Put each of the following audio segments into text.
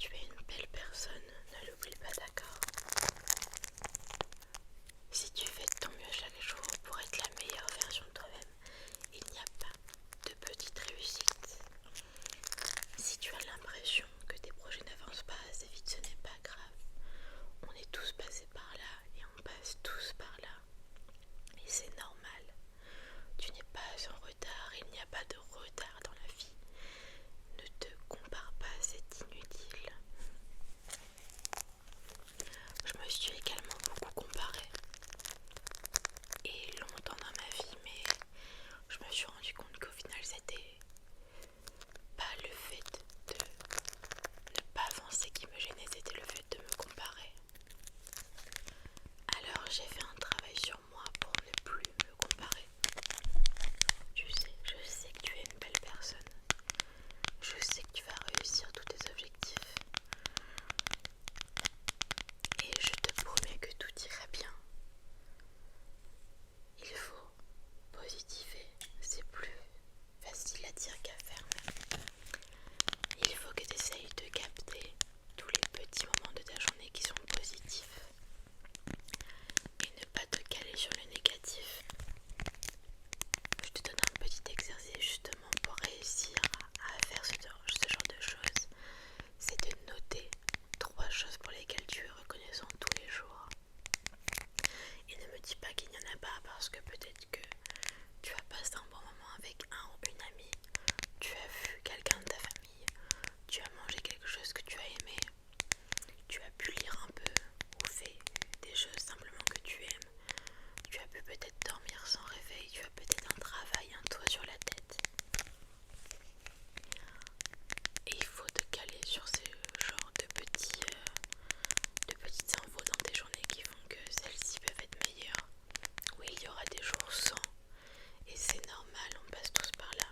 Tu es une belle personne, ne l'oublie pas, d'accord? Si tu fais de ton mieux chaque jour pour être la meilleure version de toi-même, il n'y a pas de petite réussite. Si tu as l'impression que tes projets n'avancent pas assez vite, ce n'est pas grave. On est tous passés par là et on passe tous par là. Et c'est normal. Tu n'es pas en retard, il n'y a pas de retard dans la vie. Ne te compare pas, c'est inutile. Je me suis également beaucoup comparée. Et longtemps dans ma vie, mais je me suis rendu compte qu'au final c'était pas le fait de ne pas avancer qui me gênait, c'était le fait de me comparer. Alors j'ai fait un travail sur moi pour ne plus me comparer. Je sais que tu es une belle personne. Je sais que tu vas réussir tous tes objectifs. Et je te promets que tout ira bien. Il faut positiver, c'est plus facile à dire qu'à faire même. Il faut que tu essayes de capter tous les petits moments de ta journée qui sont positifs et ne pas te caler sur le négatif. Je te donne un petit exercice justement pour réussir à faire ce genre de choses. C'est de noter 3 choses pour lesquelles tu es reconnaissant tous les jours. Et ne me dis pas qu'il n'y en a pas, parce que peut-être que tu as passé un bon moment avec un ou une amie, tu as vu quelqu'un de ta famille, tu as mangé quelque chose que tu as aimé, tu as pu lire un peu ou fait des choses simplement que tu aimes, tu as pu peut-être dormir sans réveil, tu as peut-être un travail, un toit sur la tête. Et il faut te caler sur ces genres de petites infos dans tes journées qui font que celles-ci peuvent être meilleures. Oui, il y aura des jours sans, et c'est normal, on passe tous par là.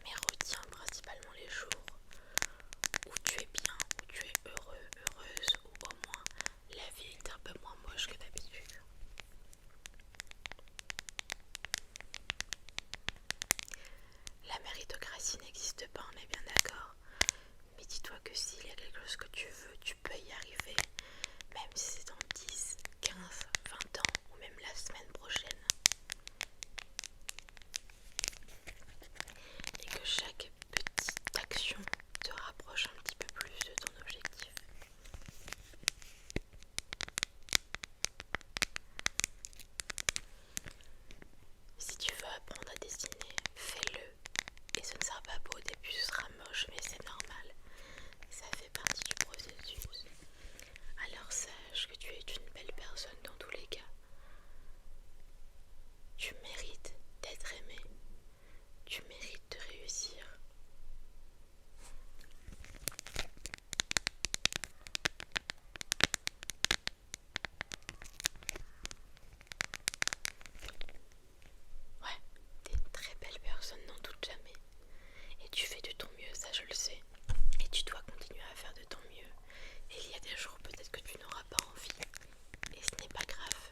Mais retiens principalement les jours où tu es bien, où tu es heureux, heureuse, ou au moins la vie est un peu moins moche que d'habitude. La méritocratie n'existe pas, on est bien d'accord. Mais dis-toi que s'il y a quelque chose que tu veux, tu peux y arriver, même si c'est dans 10, 15, 20 ans ou même la semaine prochaine. Et que chaque petite action te rapproche un petit peu plus de ton objectif. Si tu veux apprendre à dessiner, fais-le. Et ce ne sera pas beau au début, ce sera moche, mais c'est normal. Ça fait partie du processus. Alors sache que tu es une belle personne dans tous les cas. Tu mérites d'être aimé. Tu mérites de réussir. Ouais, t'es une très belle personne, n'en doute jamais. Et tu fais de ton mieux, ça je le sais. Et tu dois continuer à faire de ton mieux. Et il y a des jours peut-être que tu n'auras pas envie. Et ce n'est pas grave.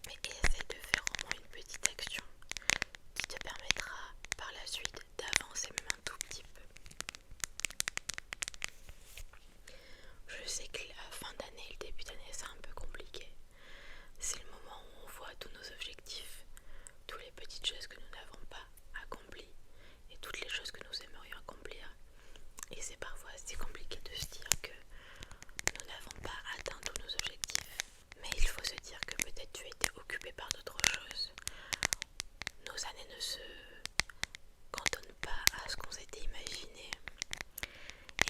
Mais essaie de faire au moins une petite action qui te permettra par la suite d'avancer même un tout petit peu. Je sais que la fin d'année et le début d'année c'est un peu compliqué. C'est le moment où on voit tous nos objectifs, toutes les petites choses que nous n'avons pas accomplies et toutes les choses que nous aimerions accomplir. Et c'est parfois assez compliqué de se dire que nous n'avons pas atteint tous nos objectifs. Mais il faut se dire que peut-être tu as été occupé par d'autres choses. Nos années ne se cantonnent pas à ce qu'on s'était imaginé.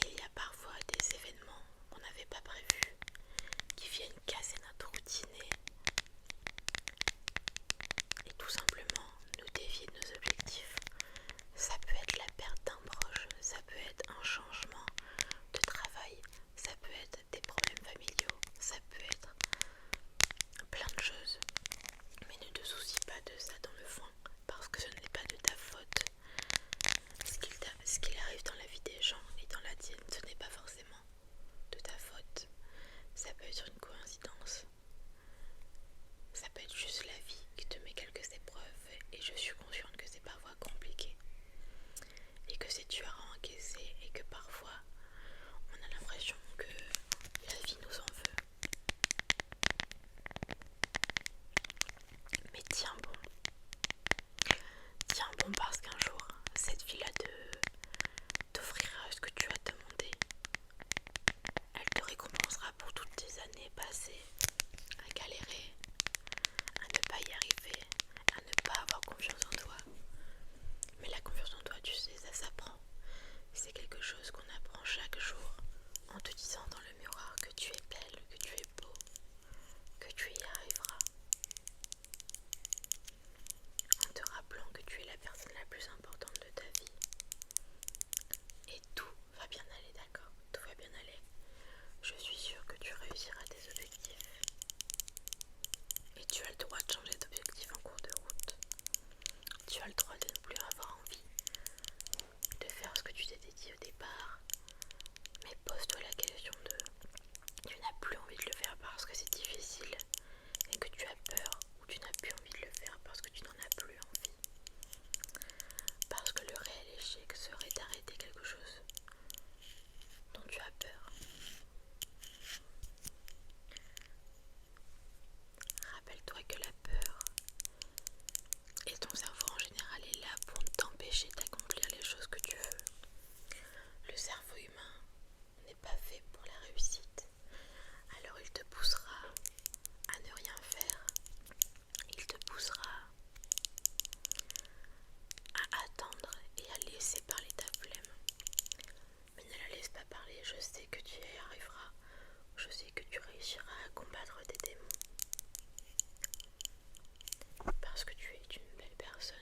Et il y a parfois des événements qu'on n'avait pas prévus qui viennent casser notre routine et tout simplement nous dévier de nos objectifs. Ça peut être la perte d'un proche, ça peut être un changement de travail, ça peut être des problèmes familiaux, ça peut être plein de choses. Mais ne te soucie pas de ça dans le fond, parce que ce n'est pas de ta faute. Ce qu'il arrive dans la vie des gens et dans la tienne, ce n'est pas forcément de ta faute. Ça peut être une coïncidence. Ça peut être juste la vie qui te met quelques épreuves, et je suis consciente que c'est parfois compliqué et que c'est dur à encaisser et que parfois choses qu'on apprend chaque jour en te disant dans le miroir que tu es belle, que tu es beau, que tu y arriveras. En te rappelant que tu es la personne la plus importante de ta vie. Et tout va bien aller, d'accord? Tout va bien aller. Je suis sûre que tu réussiras tes objectifs. Et tu as le droit de changer d'objectif en cours de route. Tu as le droit de ne plus avoir envie de faire ce que tu t'étais dit au départ. Mais pose-toi la question de tu n'as plus envie de le faire parce que c'est difficile et que tu as peur, ou tu n'as plus envie de le faire parce que tu n'en as plus envie. Parce que le réel échec serait d'arrêter quelque chose dont tu as peur. Rappelle-toi que la peur et ton cerveau en général est là pour t'empêcher d'accomplir les choses que tu veux. Le cerveau humain n'est pas fait pour la réussite. Alors il te poussera à ne rien faire. Il te poussera à attendre et à laisser parler ta flemme. Mais ne la laisse pas parler, je sais que tu y arriveras. Je sais que tu réussiras à combattre tes démons. Parce que tu es une belle personne.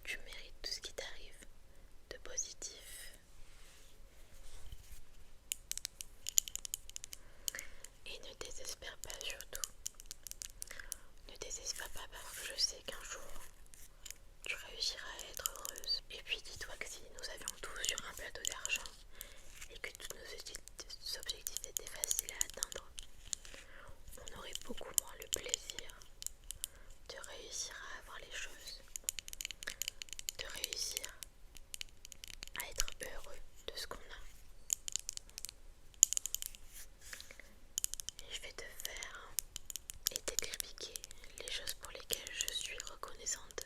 Tu mérites tout ce qui t'arrive de positif. Et ne désespère pas surtout. Ne désespère pas parce que je sais qu'un jour, tu réussiras à être heureuse. Et puis dis-toi que si nous avions tout sur un plateau d'argent et que tous nos objectifs étaient faciles à atteindre, on aurait beaucoup moins le plaisir de réussir à avoir les choses, de réussir à être heureux de ce qu'on a. Et je vais te faire et t'expliquer les choses pour lesquelles je suis reconnaissante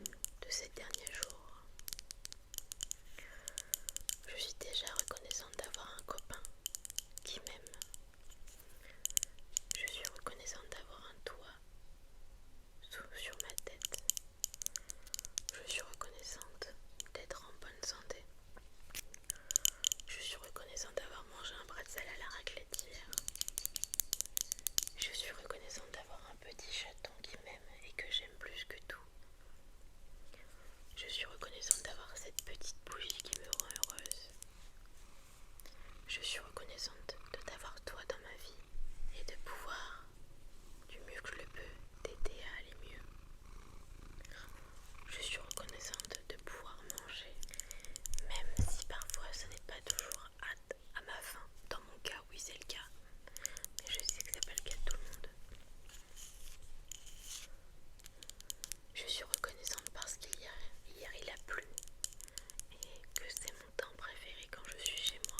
de ces derniers jours. Je suis déjà reconnaissante d'avoir un copain qui m'aime. Je suis reconnaissante d'avoir un toit sur ma tête. Je suis reconnaissante d'être en bonne santé. Je suis reconnaissante d'avoir mangé un bretzel à la raclette hier. Je suis reconnaissante d'avoir un petit chaton qui m'aime et que j'aime plus que tout. Je suis reconnaissante d'avoir cette petite bougie qui me rend heureuse. Je suis reconnaissante de t'avoir toi dans ma vie et de pouvoir, du mieux que je le peux, t'aider à aller mieux. Je suis reconnaissante de pouvoir manger, même si parfois ce n'est pas toujours à ma faim. Dans mon cas, oui, c'est le cas, mais je sais que c'est pas le cas de tout le monde. Je suis reconnaissante parce qu'hier il a plu et que c'est mon temps préféré quand je suis chez moi.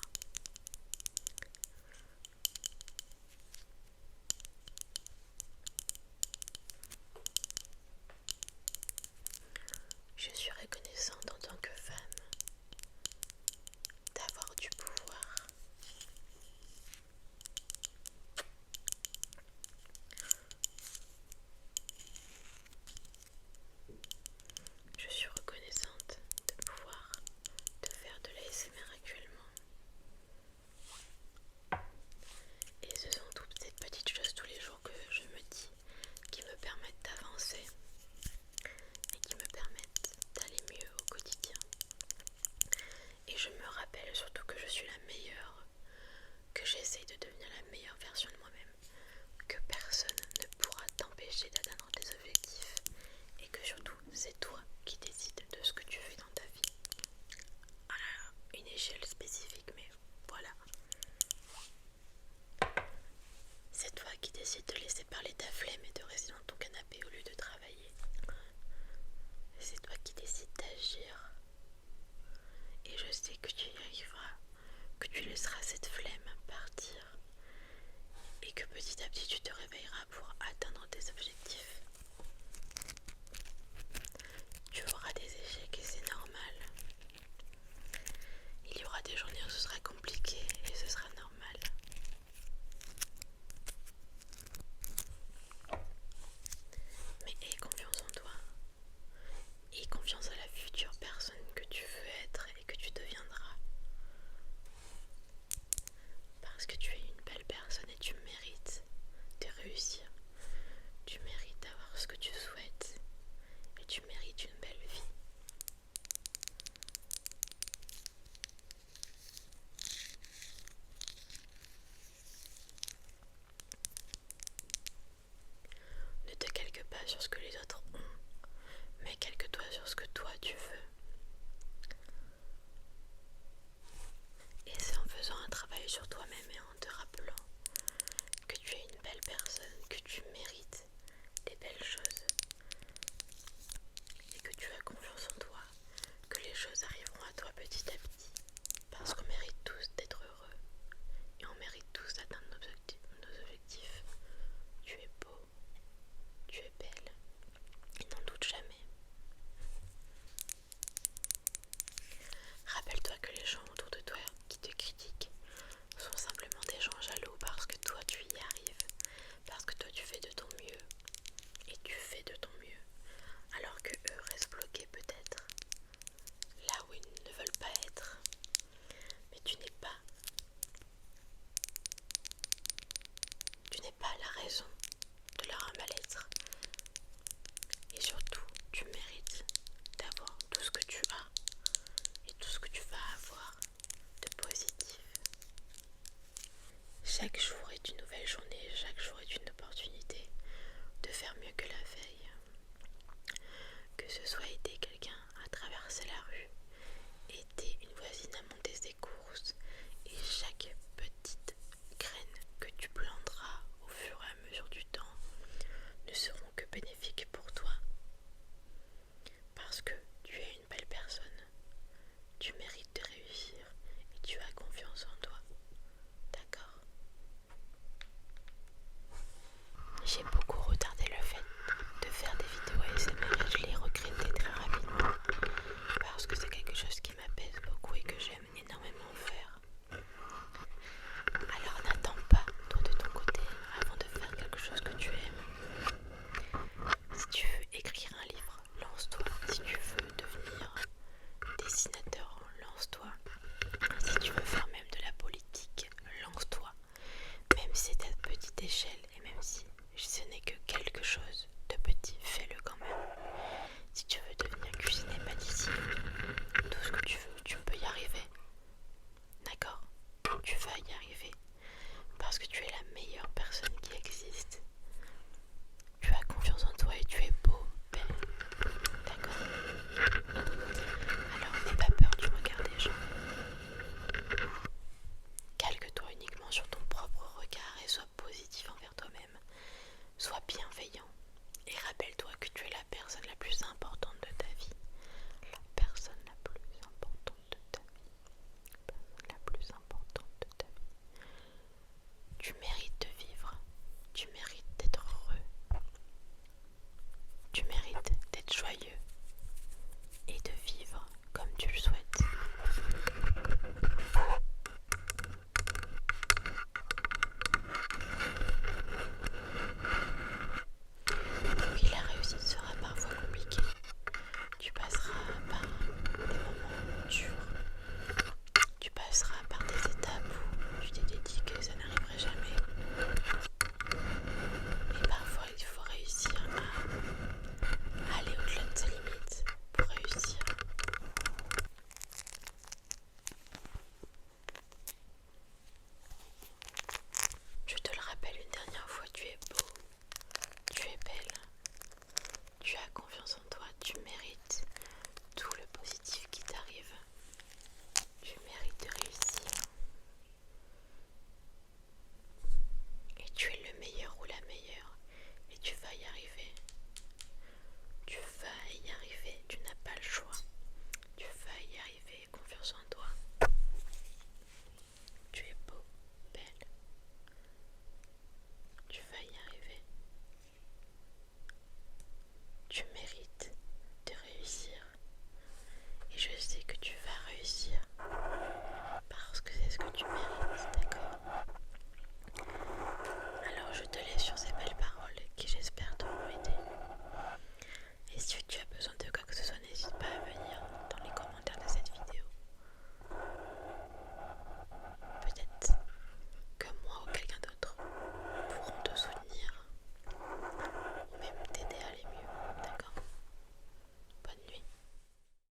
Je suis reconnaissante en tant que femme d'avoir du pouvoir. Je suis reconnaissante de pouvoir te faire de l'ASMR actuellement. Et ce sont toutes ces petites choses tous les jours que je me dis qui me permettent d'avancer et qui me permettent d'aller mieux au quotidien. Et je me rappelle surtout que je suis la meilleure, que j'essaye de devenir la meilleure version de moi-même, que personne ne pourra t'empêcher d'atteindre tes objectifs et que surtout c'est toi qui décides de ce que tu fais dans ta vie. À une échelle spécifique, mais voilà. C'est toi qui décides de laisser parler ta flemme et de rester dans ton canapé au lieu de travailler. C'est toi qui décides d'agir. Et je sais que tu y arriveras, que tu laisseras cette flemme partir et que petit à petit tu te réveilleras pour atteindre tes objectifs.